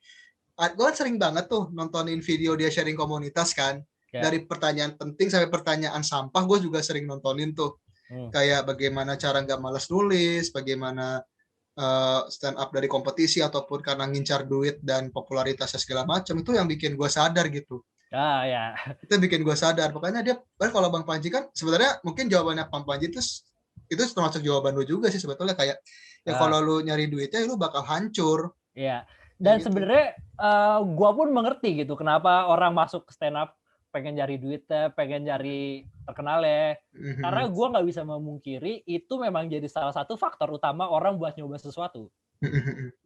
gue kan sering banget tuh nontonin video dia sharing komunitas kan. Dari pertanyaan penting sampai pertanyaan sampah gue juga sering nontonin tuh. Kayak bagaimana cara nggak malas nulis, bagaimana stand up dari kompetisi ataupun karena ngincar duit dan popularitasnya segala macam, itu yang bikin gue sadar gitu. Ya. Itu bikin gue sadar. Makanya dia, kalau Bang Panji kan sebenarnya mungkin jawabannya Bang Panji itu termasuk jawaban lu juga sih sebetulnya, kayak ya kalau lu nyari duitnya lu bakal hancur. Iya. Dan gitu. Sebenarnya gue pun mengerti gitu kenapa orang masuk ke stand up pengen cari duitnya, pengen cari terkenal ya. Karena gue nggak bisa memungkiri itu memang jadi salah satu faktor utama orang buat nyoba sesuatu.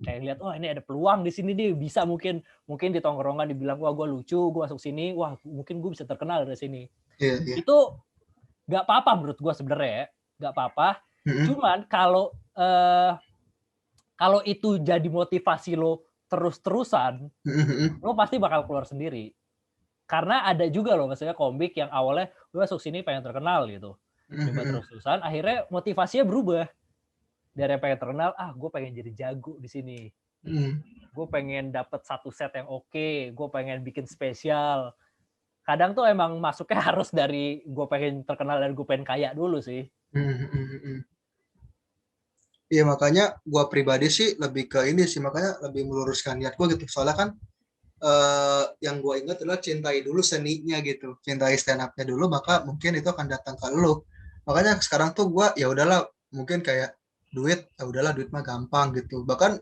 Kayak lihat, ini ada peluang di sini nih, bisa mungkin di tongkrongan dibilang, wah gue lucu, gue masuk sini, wah mungkin gue bisa terkenal dari sini. Itu nggak apa-apa menurut gue sebenarnya, nggak apa-apa. Cuman kalau itu jadi motivasi lo terus-terusan, lo pasti bakal keluar sendiri. Karena ada juga loh, maksudnya komik yang awalnya gue masuk sini pengen terkenal gitu. Coba terus-terusan, akhirnya motivasinya berubah. Dari pengen terkenal, gue pengen jadi jago di sini. Gue pengen dapet satu set yang oke, gue pengen bikin spesial. Kadang tuh emang masuknya harus dari gue pengen terkenal dan gue pengen kaya dulu sih. Iya, makanya gue pribadi sih lebih ke ini sih, makanya lebih meluruskan niat gue gitu. Soalnya kan yang gue ingat adalah cintai dulu seninya gitu, cintai stand up-nya dulu, maka mungkin itu akan datang ke lo. Makanya sekarang tuh gue ya udahlah, mungkin kayak duit, ya udahlah duit mah gampang gitu. Bahkan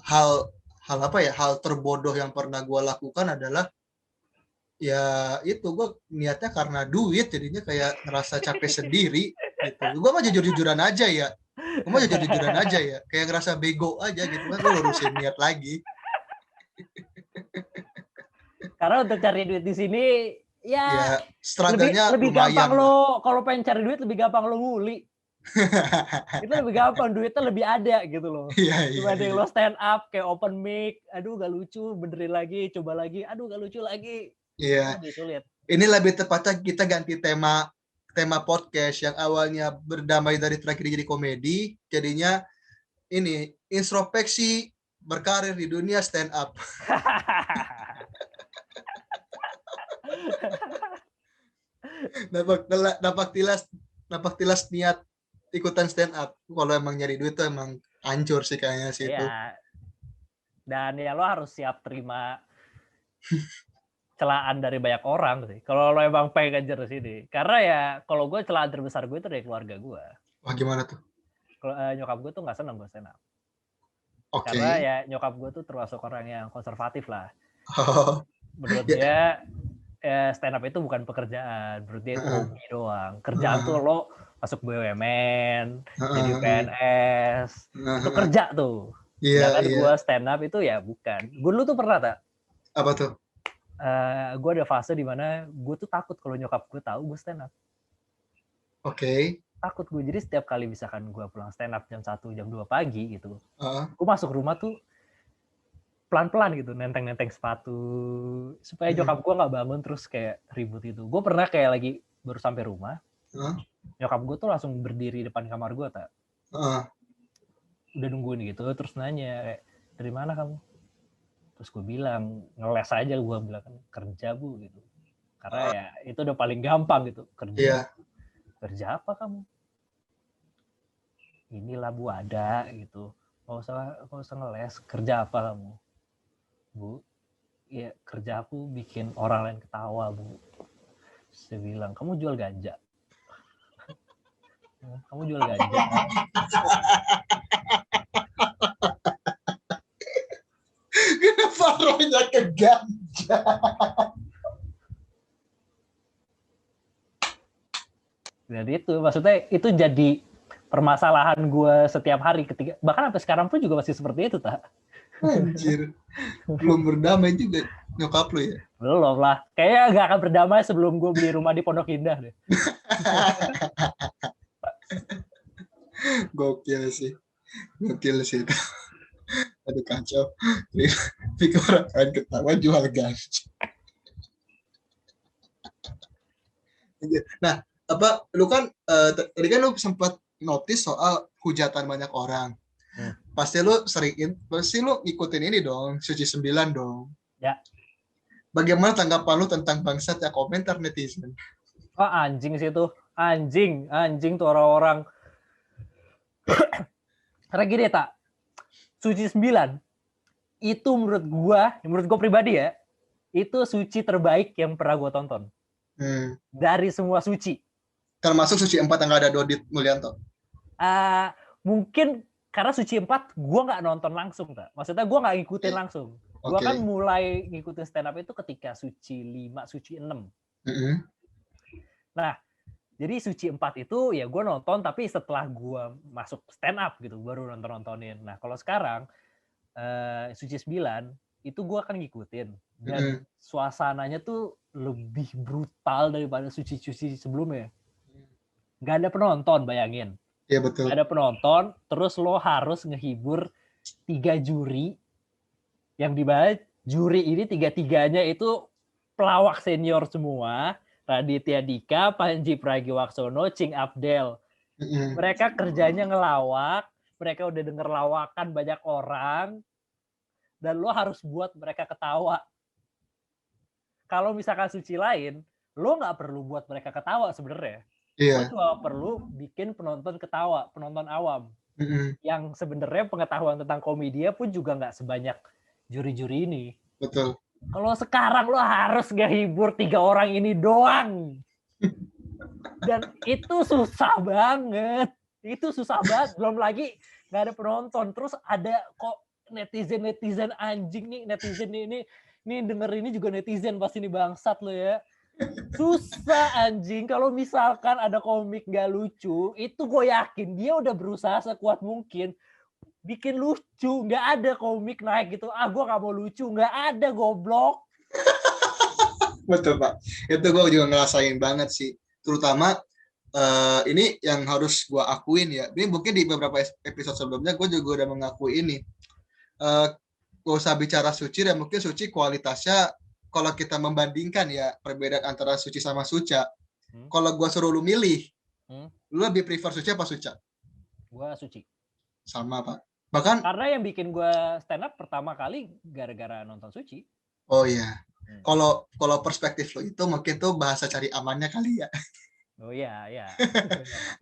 hal terbodoh yang pernah gue lakukan adalah ya itu, gue niatnya karena duit jadinya kayak ngerasa capek sendiri gitu. Gue mah jujur-jujuran aja ya. Kayak ngerasa bego aja gitu kan, gue lurusin niat lagi. Karena untuk cari duit di sini ya lebih gampang lah. Lo kalau pengen cari duit lebih gampang lo nguli. Itu lebih gampang, duitnya lebih ada gitu loh. Dibanding lo stand up kayak open mic, aduh gak lucu, benerin lagi, coba lagi, aduh gak lucu lagi. Iya. Lebih sulit. Ini lebih tepatnya kita ganti tema podcast yang awalnya berdamai dari terakhir jadi komedi, jadinya ini introspeksi berkarir di dunia stand up. Nampak tilas niat ikutan stand up. Kalau emang nyari duit tuh emang hancur sih kayaknya sih itu. Dan ya lo harus siap terima celaan dari banyak orang sih. Kalau lo emang pengen ngejar sini. Karena ya kalau gue celaan terbesar gue itu dari keluarga gue. Wah, gimana tuh? Nyokap gue tuh nggak senang gue stand up. Okay. Karena ya nyokap gue tuh termasuk orang yang konservatif lah. Menurut dia stand up itu bukan pekerjaan. Menurut dia itu hobi doang. Kerjaan tuh lo masuk BUMN, jadi PNS, itu kerja tuh. Sedangkan gue stand up itu ya bukan. Gue dulu tuh pernah tak? Apa tuh? Gue ada fase di mana gue tuh takut kalau nyokap gue tahu gue stand up. Oke. takut gue. Jadi setiap kali misalkan gue pulang stand up jam 1, jam 2 pagi gitu, gue masuk rumah tuh pelan-pelan gitu, nenteng-nenteng sepatu supaya nyokap gue nggak bangun terus kayak ribut itu. Gue pernah kayak lagi baru sampai rumah, nyokap gue tuh langsung berdiri depan kamar gue, tak udah nungguin gitu, terus nanya kayak, dari mana kamu? Terus gue bilang, ngeles aja, gue bilang kan kerja bu gitu, karena ya itu udah paling gampang gitu, kerja. Kerja apa kamu? Inilah bu ada gitu, nggak usah ngeles. Kerja apa kamu? Bu, ya kerja aku bikin orang lain ketawa bu. Saya bilang, kamu jual ganja? Kamu jual ganja? Kenapa rohnya ke ganja? Jadi itu maksudnya itu jadi permasalahan gue setiap hari ketika, bahkan sampai sekarang pun juga masih seperti itu, tak? Anjir, belum berdamai juga nyokap lu ya? Belum lah, kayaknya gak akan berdamai sebelum gue beli rumah di Pondok Indah deh. Gokil sih itu. Aduh kacau. Pikir orang lain ketawa jual ganja. Nah, apa lu kan tadi kan lu sempat notice soal hujatan banyak orang. Pasti lu ngikutin ini dong, Suci 9 dong. Ya. Bagaimana tanggapan lu tentang bangsat ya komentar netizen? Oh anjing sih itu, anjing tuh orang-orang. Karena gini tak, Suci 9 itu menurut gua pribadi ya, itu suci terbaik yang pernah gua tonton. Dari semua suci. Termasuk Suci 4 yang gak ada Dodit Mulyanto. Mungkin karena Suci 4 gue nggak nonton langsung, tak. Maksudnya gue nggak ngikutin langsung. Gue kan mulai ngikutin stand up itu ketika Suci 5, Suci 6. Nah, jadi Suci 4 itu ya gue nonton, tapi setelah gue masuk stand up gitu, baru nontonin. Nah, kalau sekarang Suci 9 itu gue akan ngikutin. Dan suasananya tuh lebih brutal daripada Suci-Suci sebelumnya. Gak ada penonton, bayangin. Iya betul. Ada penonton, terus lo harus ngehibur 3 juri, yang dimana juri ini 3-3-nya itu pelawak senior semua, Raditya Dika, Panji Pragiwaksono, Cing Abdel. Mereka kerjanya ngelawak, mereka udah denger lawakan banyak orang, dan lo harus buat mereka ketawa. Kalau misalkan Suci lain, lo nggak perlu buat mereka ketawa sebenarnya. Lo cuma perlu bikin penonton ketawa, penonton awam. Yang sebenarnya pengetahuan tentang komedia pun juga nggak sebanyak juri-juri ini. Betul. Kalau sekarang lo harus ngehibur 3 orang ini doang. Dan itu susah banget. Itu susah banget. Belum lagi nggak ada penonton. Terus ada kok netizen anjing nih. Netizen ini denger ini juga netizen pasti nih, bangsat lo ya. Susah anjing. Kalau misalkan ada komik gak lucu, itu gue yakin dia udah berusaha sekuat mungkin bikin lucu. Gak ada komik naik gitu, gue gak mau lucu. Gak ada, goblok. Betul Pak, itu gue juga ngerasain banget sih. Terutama ini yang harus gue akuin ya. Ini mungkin di beberapa episode sebelumnya gue juga udah mengakui ini. Gak usah bicara Suci, dan mungkin Suci kualitasnya, kalau kita membandingkan ya perbedaan antara Suci sama Suca, kalau gue suruh lu milih, lu lebih prefer Suci apa Suca? Gue Suci. Sama Pak. Bahkan karena yang bikin gue stand up pertama kali gara-gara nonton Suci. Oh iya. Kalau perspektif lo itu mungkin tuh bahasa cari amannya kali ya. Oh iya.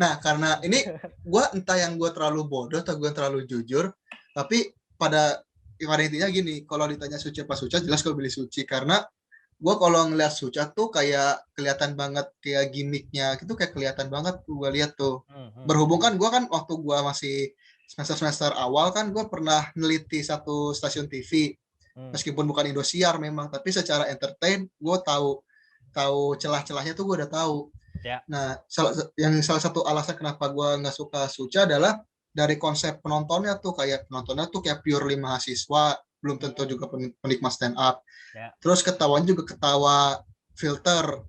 Nah karena ini gue entah yang gue terlalu bodoh atau gue terlalu jujur, tapi pada intinya gini, kalau ditanya Suci apa Suca, jelas gue pilih Suci. Karena gue kalau ngeliat Suca tuh kayak kelihatan banget kayak gimmicknya gitu, kayak kelihatan banget gue lihat tuh. Berhubung kan gue kan waktu gue masih semester awal kan gue pernah neliti satu stasiun TV, meskipun bukan Indosiar memang, tapi secara entertain gue tahu celah-celahnya tuh gue udah tahu. Nah salah satu alasan kenapa gue nggak suka Suca adalah dari konsep penontonnya tuh kayak purely mahasiswa, belum tentu juga penikmat stand up. Terus ketawanya juga ketawa filter,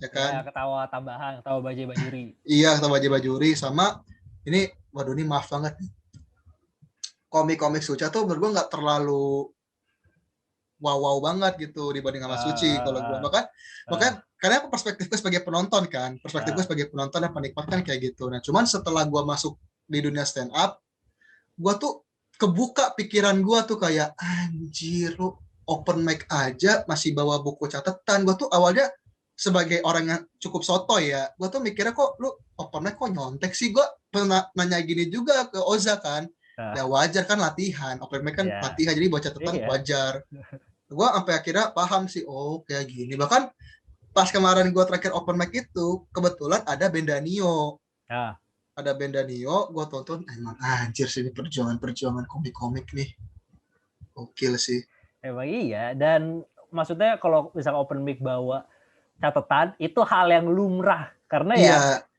ya kan? Ya, ketawa tambahan, ketawa bajai-bajuri. Iya, ketawa bajai-bajuri sama ini, waduh ini maaf banget nih. Komik-komik Suca tuh menurut gue nggak terlalu wow banget gitu dibanding sama Suci kalau gue. Makanya karena perspektif gue sebagai penonton kan, perspektif gue sebagai penonton dan penikmat kan kayak gitu. Nah, cuman setelah gue masuk di dunia stand up, gue tuh kebuka pikiran gue tuh kayak anjir lu open mic aja masih bawa buku catatan. Gue tuh awalnya sebagai orang yang cukup sotoy ya, gue tuh mikirnya kok lu open mic kok nyontek sih. Gue pernah nanya gini juga ke Oza kan, ya wajar kan latihan, open mic kan latihan, jadi bawa catatan wajar. Gue sampai akhirnya paham sih, oh kayak gini. Bahkan pas kemarin gue terakhir open mic itu kebetulan ada Bendanio. Ada Bendanio, gue tonton, emang anjir sih ini perjuangan komik-komik nih. Gokil sih. Emang iya, dan maksudnya kalau misalnya open mic bawa catatan, itu hal yang lumrah. Karena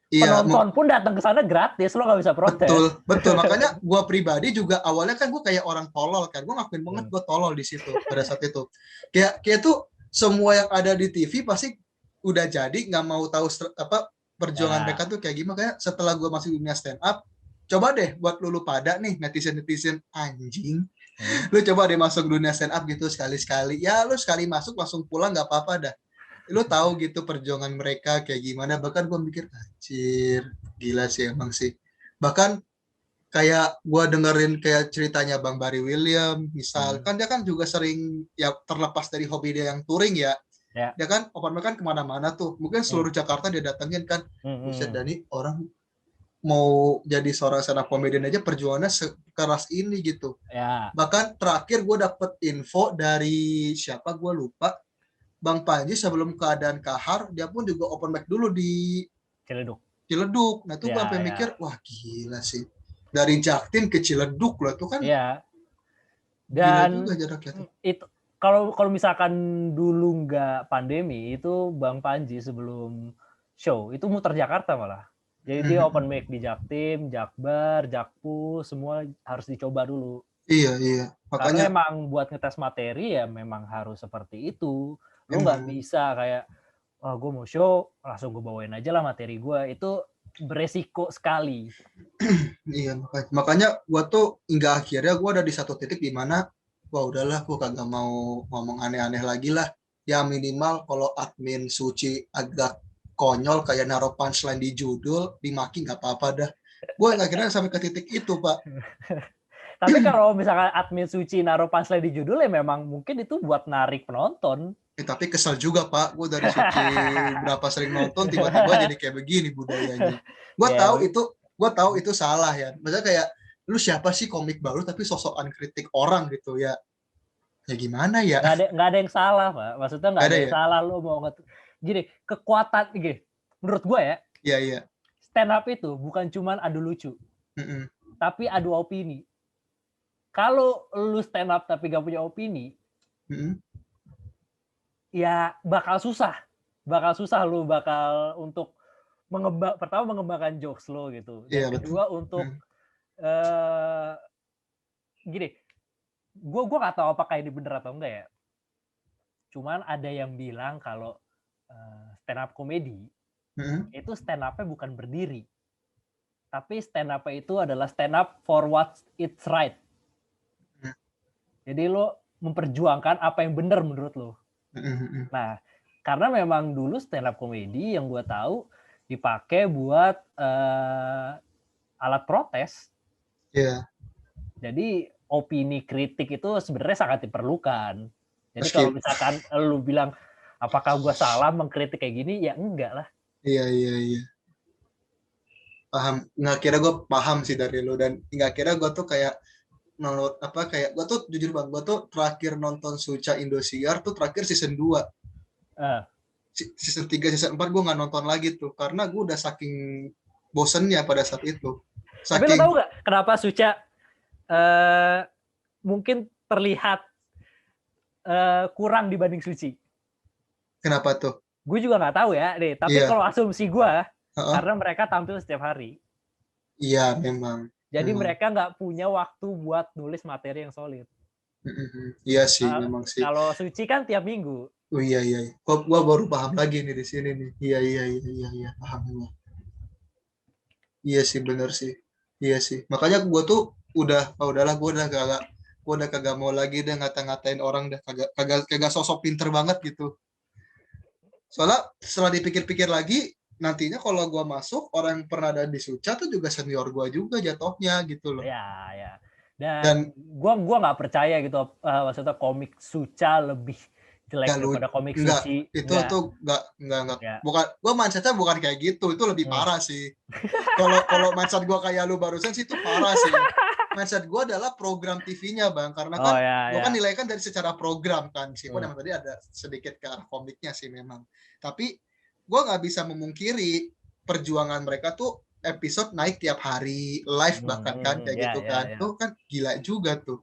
penonton pun datang ke sana gratis, lo nggak bisa protes. Betul. Makanya gue pribadi juga awalnya kan gue kayak orang tolol kan. Gue ngakuin banget gue tolol di situ pada saat itu. Kayak tuh semua yang ada di TV pasti udah jadi, nggak mau tahu perjuangan mereka tuh kayak gimana. Kayak setelah gue masuk dunia stand up, coba deh buat lu pada nih netizen anjing, lu coba deh masuk dunia stand up gitu sekali-sekali. Ya lu sekali masuk langsung pulang nggak apa-apa dah. Lu tahu gitu perjuangan mereka kayak gimana. Bahkan gue mikir anjir gila sih emang sih. Bahkan kayak gue dengerin kayak ceritanya Bang Barry William misal, kan dia kan juga sering ya terlepas dari hobi dia yang touring ya. Dia kan open mic kan kemana-mana tuh, mungkin seluruh Jakarta dia datengin kan. Buset, Dani orang mau jadi seorang stand up comedian aja perjuangannya sekeras ini gitu. Bahkan terakhir gue dapet info dari siapa gue lupa, Bang Panji sebelum keadaan kahar dia pun juga open mic dulu di Ciledug. Nah itu gue sampai mikir wah gila sih, dari Jaktim ke Ciledug loh itu kan. Dan itu kalau misalkan dulu nggak pandemi, itu Bang Panji sebelum show itu muter Jakarta malah. Jadi dia open mic di Jaktim, Jakbar, Jakpus, semua harus dicoba dulu. Iya. Makanya emang buat ngetes materi ya memang harus seperti itu. Lu nggak bisa kayak, gue mau show langsung gue bawain aja lah materi gue. Itu beresiko sekali. Iya, makanya gue tuh hingga akhirnya gue ada di satu titik di mana wah udahlah gue kagak mau ngomong aneh-aneh lagi lah. Ya minimal kalau admin Suci agak konyol kayak naruh punchline di judul, dimaki nggak apa-apa dah. Gue akhirnya sampai ke titik itu, Pak. Tapi kalau misalkan admin Suci naruh punchline di judul ya memang mungkin itu buat narik penonton. Tapi kesel juga, Pak. Gue dari Suci berapa sering nonton tiba-tiba jadi kayak begini budayanya. Gue tahu itu salah ya. Maksudnya kayak lu siapa sih komik baru tapi sosokan kritik orang gitu ya. Ya gimana ya? Nggak ada yang salah, Pak. Maksudnya nggak ada yang salah lu mau gini, kekuatan gini. Menurut gue ya. Iya. Stand up itu bukan cuman adu lucu. Tapi adu opini. Kalau lu stand up tapi gak punya opini, ya bakal susah lu bakal untuk pertama mengembangkan jokes lo gitu, dan kedua untuk gini, gue nggak tahu apakah ini bener atau enggak ya, cuman ada yang bilang kalau stand up komedi itu stand up-nya bukan berdiri, tapi stand up-nya itu adalah stand up for what it's right. Jadi lo memperjuangkan apa yang benar menurut lo. Nah, karena memang dulu stand up comedy yang gue tahu dipakai buat alat protes. Jadi opini kritik itu sebenarnya sangat diperlukan. Jadi kalau misalkan lo bilang apakah gue salah mengkritik kayak gini, ya enggak lah. Iya. Paham. Nggak kira gue paham sih dari lo, dan nggak kira gue tuh kayak kayak gue tuh jujur Bang, gue tuh terakhir nonton Suca Indosiar tuh terakhir season 2. Season 3, season 4 gue nggak nonton lagi tuh karena gue udah saking bosennya pada saat itu. Tapi lo tahu nggak kenapa Suca mungkin terlihat kurang dibanding Suci? Kenapa tuh? Gue juga nggak tahu ya deh, tapi kalau asumsi gue karena mereka tampil setiap hari. Iya memang. Jadi mereka nggak punya waktu buat nulis materi yang solid. Iya sih, memang sih. Kalau Suci kan tiap minggu. Oh iya. Gua baru paham lagi nih di sini nih. Iya, paham gua. Iya sih, bener sih. Iya sih. Makanya gua tuh udahlah, gua udah kagak mau lagi deh ngata-ngatain orang, dah kagak sosok pinter banget gitu. Soalnya setelah dipikir-pikir lagi, nantinya kalau gua masuk, orang yang pernah ada di Suca tuh juga senior gua juga jatuhnya gitu loh. Ya. Dan Dan gua nggak percaya gitu, maksudnya komik Suca lebih jelek daripada komik enggak, Suci. itu Enggak. tuh enggak. Ya. Bukan, gua mindsetnya bukan kayak gitu, itu lebih parah sih. Kalau mindset gue kayak lu barusan sih itu parah sih. Mindset gue adalah program TV-nya, Bang, karena Oh kan gue kan ya. nilai kan dari secara program kan, meskipun emang tadi ada sedikit ke arah komiknya sih memang. Tapi gue nggak bisa memungkiri perjuangan mereka tuh episode naik tiap hari, live bahkan kan kayak gitu kan. Ya. Tuh kan gila juga tuh.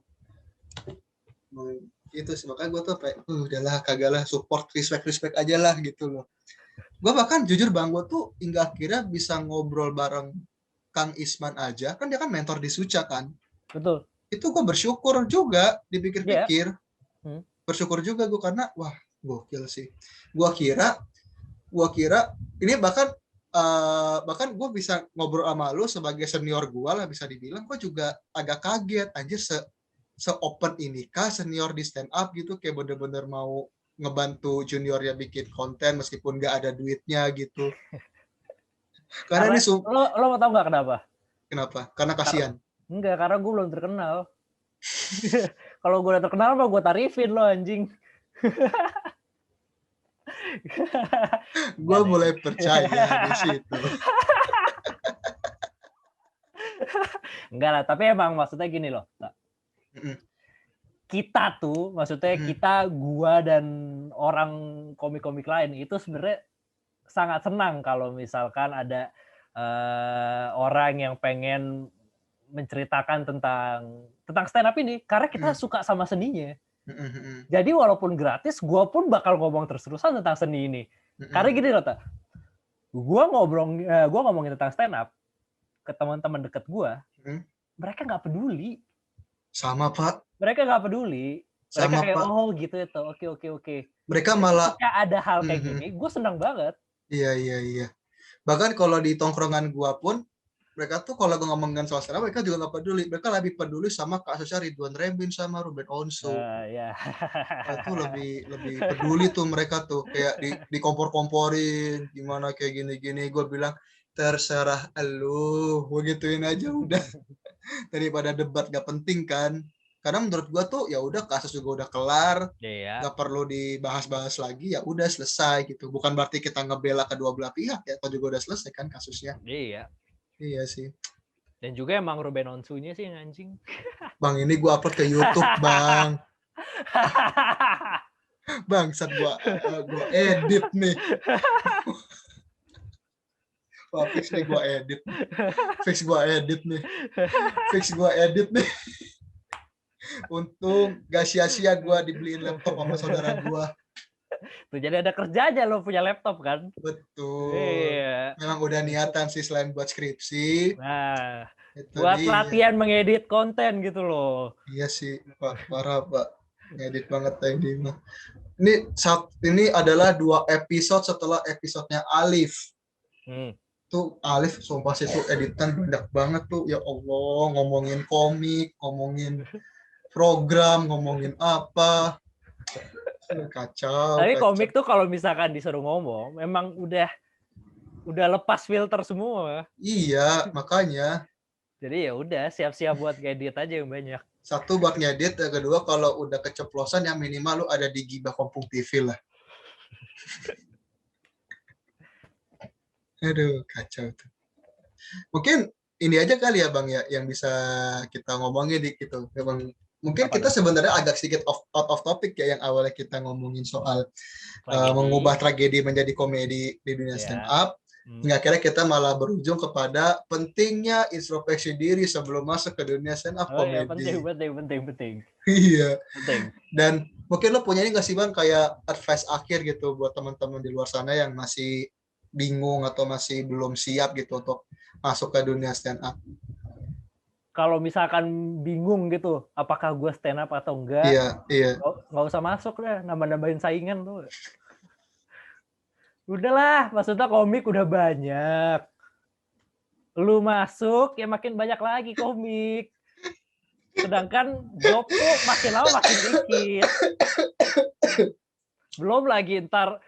Itu sih makanya gue tuh kayak udahlah kagak lah, support respect aja lah gitu loh. Gue bahkan jujur Bang, gue tuh hingga akhirnya bisa ngobrol bareng Kang Isman aja, kan dia kan mentor di Suca kan. Betul. Itu gue bersyukur juga, dipikir-pikir. Yeah. Bersyukur juga gue karena, wah gokil sih. Gue kira ini bahkan gue bisa ngobrol sama lu sebagai senior gue lah, bisa dibilang gue juga agak kaget anjir se-open ini kah senior di stand up gitu, kayak bener-bener mau ngebantu juniornya bikin konten meskipun gak ada duitnya gitu. Karena ini lo mau tahu nggak kenapa? Kenapa? Karena kasihan. Enggak, karena gue belum terkenal. Kalau gue udah terkenal mah gue tarifin lo anjing. Gue mulai percaya di situ. Enggak lah, tapi emang maksudnya gini loh. Kita tuh, maksudnya kita, gua dan orang komik-komik lain itu sebenarnya sangat senang kalau misalkan ada orang yang pengen menceritakan tentang stand up ini, karena kita suka sama seninya. Jadi walaupun gratis, gua pun bakal ngomong terus-terusan tentang seni ini. Karena gini loh, gua ngomongin tentang stand up ke teman-teman deket gua, mereka nggak peduli. Sama Pak. Mereka nggak peduli. Mereka sama, kayak Pak. Oh gitu itu, oke. Mereka malah ketika ada hal kayak gini, gue senang banget. Iya. Bahkan kalau di tongkrongan gua pun, mereka tuh kalau ngomongin soal stand up, mereka juga nggak peduli. Mereka lebih peduli sama kasusnya Ridwan Remin sama Ruben Onsu. Ya. Itu lebih peduli tuh mereka tuh, kayak dikompor-komporin gimana kayak gini-gini. Gue bilang terserah elu, gue gituin aja udah. Daripada debat gak penting kan. Karena menurut gue tuh ya udah, kasus juga udah kelar, gak perlu dibahas-bahas lagi, ya udah selesai gitu. Bukan berarti kita ngebela kedua belah pihak ya, atau juga udah selesai kan kasusnya. Iya sih. Dan juga emang Ruben Onsu-nya sih anjing. Bang, ini gue upload ke YouTube, Bang. Bangsat, gue edit nih. Wah, fix nih gue edit nih. Untung gak sia-sia gue dibeliin laptop sama saudara gue. Tuh, jadi ada kerja aja lo punya laptop kan? Betul. Iya. Memang udah niatan sih selain buat skripsi. Nah, buat latihan mengedit konten gitu loh. Iya sih, Pak. Parah, Pak. Ngedit banget tadi mah. Ini adalah 2 episode setelah episodenya Alif. Tuh Alif sumpah sih tuh editan banyak banget tuh, ya Allah, ngomongin komik, ngomongin program, ngomongin apa, kacau. Tapi komik tuh kalau misalkan disuruh ngomong, memang udah lepas filter semua. Iya, makanya. Jadi ya udah, siap-siap buat ngedit aja yang banyak. Satu buat ngedit, yang kedua kalau udah keceplosan yang minimal lu ada di Gibah Kompung TV lah. Aduh, kacau tuh. Mungkin ini aja kali ya Bang ya yang bisa kita ngomongin gitu. Memang mungkin kita sebenarnya agak sedikit out of topic ya, yang awalnya kita ngomongin soal mengubah tragedi menjadi komedi di dunia stand up. Hingga akhirnya kita malah berujung kepada pentingnya introspeksi diri sebelum masuk ke dunia stand up komedi. Penting. Iya. Penting. Dan mungkin lo punya ini nggak sih Bang, kayak advice akhir gitu buat teman-teman di luar sana yang masih bingung atau masih belum siap gitu untuk masuk ke dunia stand up? kalau misalkan bingung gitu, apakah gue stand up atau enggak, nggak usah masuk deh, nambah-nambahin saingan tuh. Udahlah, maksudnya komik udah banyak. Lu masuk, ya makin banyak lagi komik. Sedangkan job tuh makin lama makin dikit. Belum lagi ntar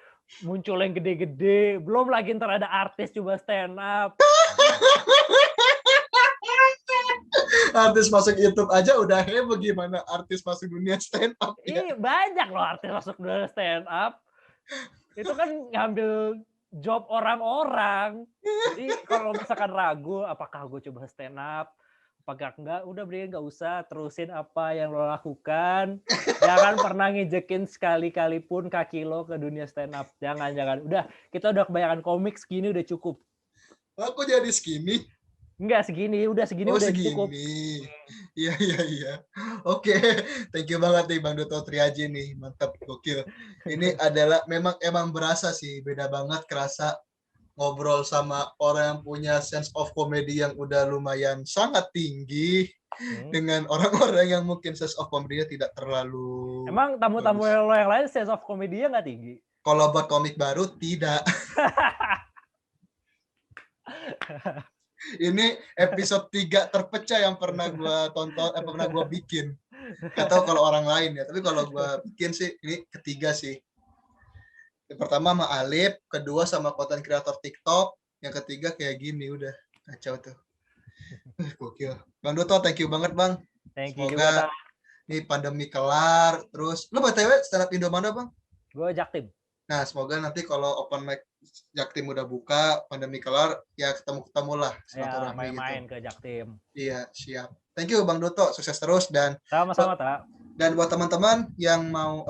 muncul yang gede-gede, belum lagi ntar ada artis coba stand up. Artis masuk YouTube aja udah heboh, gimana artis masuk dunia stand up ya? Banyak loh artis masuk dunia stand up. Itu kan ngambil job orang-orang. Jadi kalau misalkan ragu apakah gue coba stand up, apakah enggak, udah beri nggak usah, terusin apa yang lo lakukan. Jangan pernah ngejekin sekali-kali pun kaki lo ke dunia stand up. Jangan. Udah, kita udah kebanyakan komik, segini udah cukup. Aku jadi segini? Enggak, segini udah segini. Cukup. Iya. Oke, thank you banget nih Bang Duto Triaji nih, mantap, gokil. Ini adalah emang berasa sih, beda banget kerasa ngobrol sama orang yang punya sense of comedy yang udah lumayan sangat tinggi dengan orang-orang yang mungkin sense of comedy-nya tidak terlalu. Emang tamu-tamu lo yang lain sense of comedy-nya nggak tinggi? Kalau buat komik baru tidak. Ini episode 3 terpecah yang pernah gue tonton, pernah gue bikin. Gak tahu kalau orang lain ya, tapi kalau gue bikin sih ini ketiga sih. Yang pertama sama Alip, kedua sama konten kreator TikTok, yang ketiga kayak gini, udah kacau tuh. Gokil. Bang Duto, thank you banget Bang. Thank you semoga juga, ini pandemi kelar, terus lu BTW stand up Indo mana Bang? Gue Jaktim. Nah, semoga nanti kalau open mic Jaktim udah buka, pandemi kelar, ya ketemu lah. Ya, main-main gitu ke Jaktim. Iya, siap. Thank you Bang Duto, sukses terus dan sama-sama, Tak. Dan buat teman-teman yang mau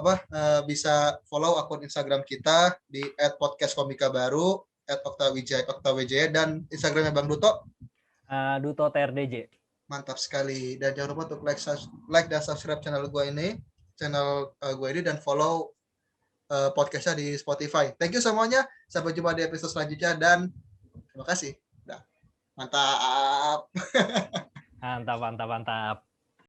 bisa follow akun Instagram kita di @podcastkomikabaru, @oktawijaya dan Instagramnya Bang Duto. Duto TRDJ. Mantap sekali. Dan jangan lupa untuk like dan subscribe channel gue ini, dan follow podcastnya di Spotify. Thank you semuanya. Sampai jumpa di episode selanjutnya dan terima kasih. Mantap. Mantap.